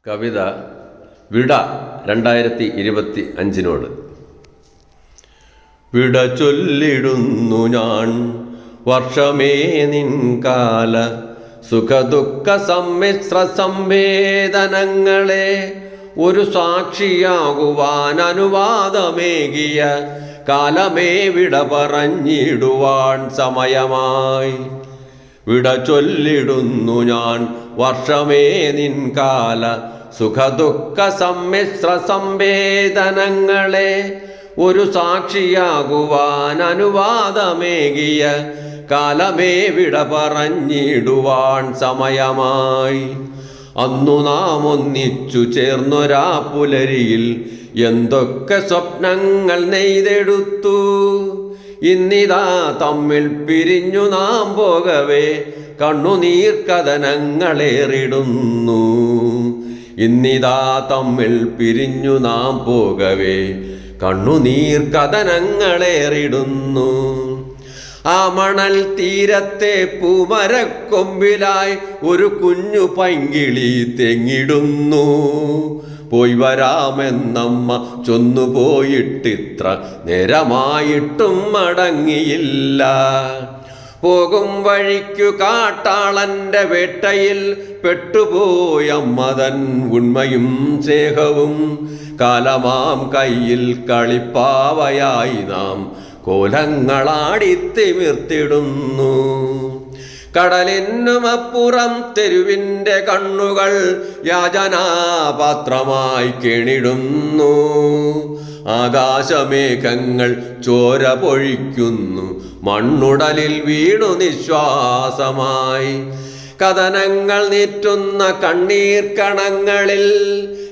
കവിത വിട 2025 വിട ചൊല്ലിടുന്നു ഞാൻ വർഷമേ നിൻകാല സുഖദുഃഖ സമ്മിശ്ര സംവേദനങ്ങളെ ഒരു സാക്ഷിയാകുവാൻ അനുവാദമേകിയ കാലമേ വിട പറഞ്ഞിടുവാൻ സമയമായി. വിട ചൊല്ലിടുന്നു ഞാൻ വർഷമേ നിൻകാല സുഖദുഃഖ സമ്മിശ്ര സംവേദനങ്ങളെ ഒരു സാക്ഷിയാകുവാൻ അനുവാദമേകിയ കാലമേ വിട പറഞ്ഞിടുവാൻ സമയമായി. അന്നു നാം ഒന്നിച്ചു ചേർന്നൊരാ പുലരിയിൽ എന്തൊക്കെ സ്വപ്നങ്ങൾ നെയ്തെടുത്തു. ഇന്നിതാ തമ്മിൽ പിരിഞ്ഞു നാം പോകവേ കണ്ണുനീർ കഥനങ്ങളേറിടുന്നു. ഇന്നിതാ തമ്മിൽ പിരിഞ്ഞു നാം പോകവേ കണ്ണുനീർ കഥനങ്ങളേറിടുന്നു. ആ മണൽ തീരത്തെ പൂമരക്കൊമ്പിലായി ഒരു കുഞ്ഞു പൈങ്കിളി തെങ്ങിടുന്നു. പോയി വരാമെന്നമ്മ ചൊന്നുപോയിട്ടിത്ര നേരമായിട്ടും മടങ്ങിയില്ല. പോകും വഴിക്കു കാട്ടാളന്റെ വേട്ടയിൽ പെട്ടുപോയമ്മതൻ ഉണ്മയും സ്നേഹവും കാലമാം കയ്യിൽ കളിപ്പാവയായി നാം കോലങ്ങളാടിത്തിമിർത്തിടുന്നു. കടലിനുമപ്പുറം തെരുവിൻ്റെ കണ്ണുകൾ യാചനാപാത്രമായി കേണിടുന്നു. ആകാശമേഘങ്ങൾ ചോര പൊഴിക്കുന്നു, മണ്ണുടലിൽ വീണു നിശ്വാസമായി. കഥനങ്ങൾ നീറ്റുന്ന കണ്ണീർ കണങ്ങളിൽ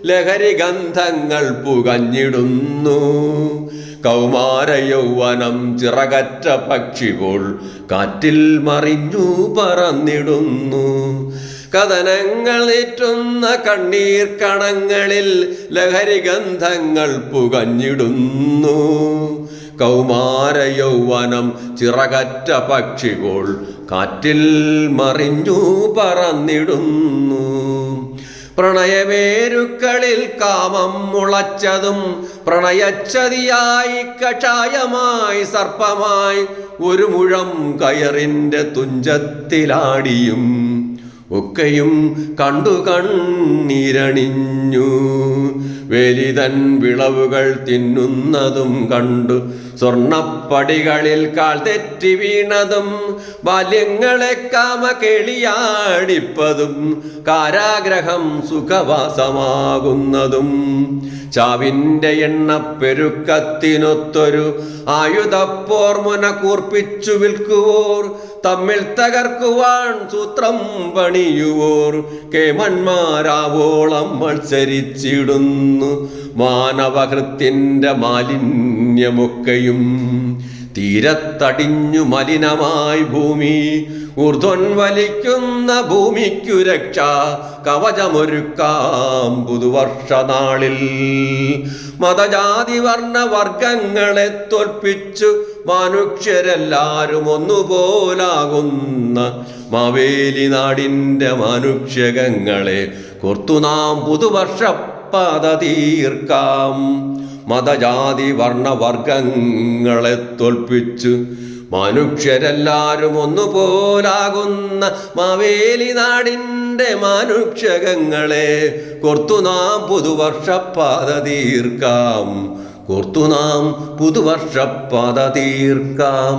ലഹരി ഗന്ധങ്ങൾ പുകഞ്ഞിടുന്നു. കൗമാര യൗവനം ചിറകറ്റ പക്ഷി പോൽ കാറ്റിൽ മറിഞ്ഞു പറന്നിടുന്നു. കഥനങ്ങൾ നീറ്റുന്ന കണ്ണീർ കണങ്ങളിൽ ലഹരി ഗന്ധങ്ങൾ പുകഞ്ഞിടുന്നു. കൗമാര യൗവനം ചിറകറ്റ പക്ഷി പോൽ കാറ്റിൽ മറിഞ്ഞു പറന്നിടുന്നു. പ്രണയവേരുക്കളിൽ കാമം മുളച്ചതും പ്രണയച്ചതിയായി കഷായമായി സർപ്പമായി ഒരു മുഴം കയറിൻ്റെ തുഞ്ചത്തിലാടിയും ഒക്കെയും കണ്ടു കണ്ണീരണിഞ്ഞു. വേലിതൻ വിളവുകൾ തിന്നുന്നതും കണ്ടു സ്വർണപ്പടികളിൽ കാൽ തെറ്റി വീണതും ബാല്യങ്ങളെ കാമ കേളിയാടിപ്പതും കാരാഗ്രഹം സുഖവാസമാകുന്നതും ചാവിൻ്റെ എണ്ണപ്പെരുക്കത്തിനൊത്തൊരു ആയുധപ്പോർമുന കൂർപ്പിച്ചു വിൽക്കുവോർ തമ്മിൽ തകർക്കുവാൻ സൂത്രം പണിയുവോർ കേമന്മാരാവോളം മത്സരിച്ചിടുന്നു. മാനവഹൃത്തിൻ്റെ മാലിന്യമൊക്കെയും തീരത്തടിഞ്ഞു മലിനമായി ഭൂമി. ഊർധ്വൻ വലിക്കുന്ന ഭൂമിക്കു രക്ഷ കവചമൊരുക്കാം പുതുവർഷനാളിൽ. മതജാതി വർണ്ണ വർഗങ്ങളെ തോൽപ്പിച്ചു മനുഷ്യരെല്ലാരും ഒന്നുപോലാകുന്ന മാവേലി നാടിൻ്റെ മനുഷ്യകങ്ങളെ കോർത്തു നാം പുതുവർഷപ്പാത തീർക്കാം. മതജാതി വർണ്ണവർഗങ്ങളെ തോൽപ്പിച്ചു മനുഷ്യരെല്ലാരും ഒന്നുപോലാകുന്ന മാവേലി നാടിൻ്റെ മനുഷ്യകങ്ങളെ കോർത്തു നാം പുതുവർഷപ്പാത തീർക്കാം. കോർത്തു നാം പുതുവർഷപ്പാത തീർക്കാം.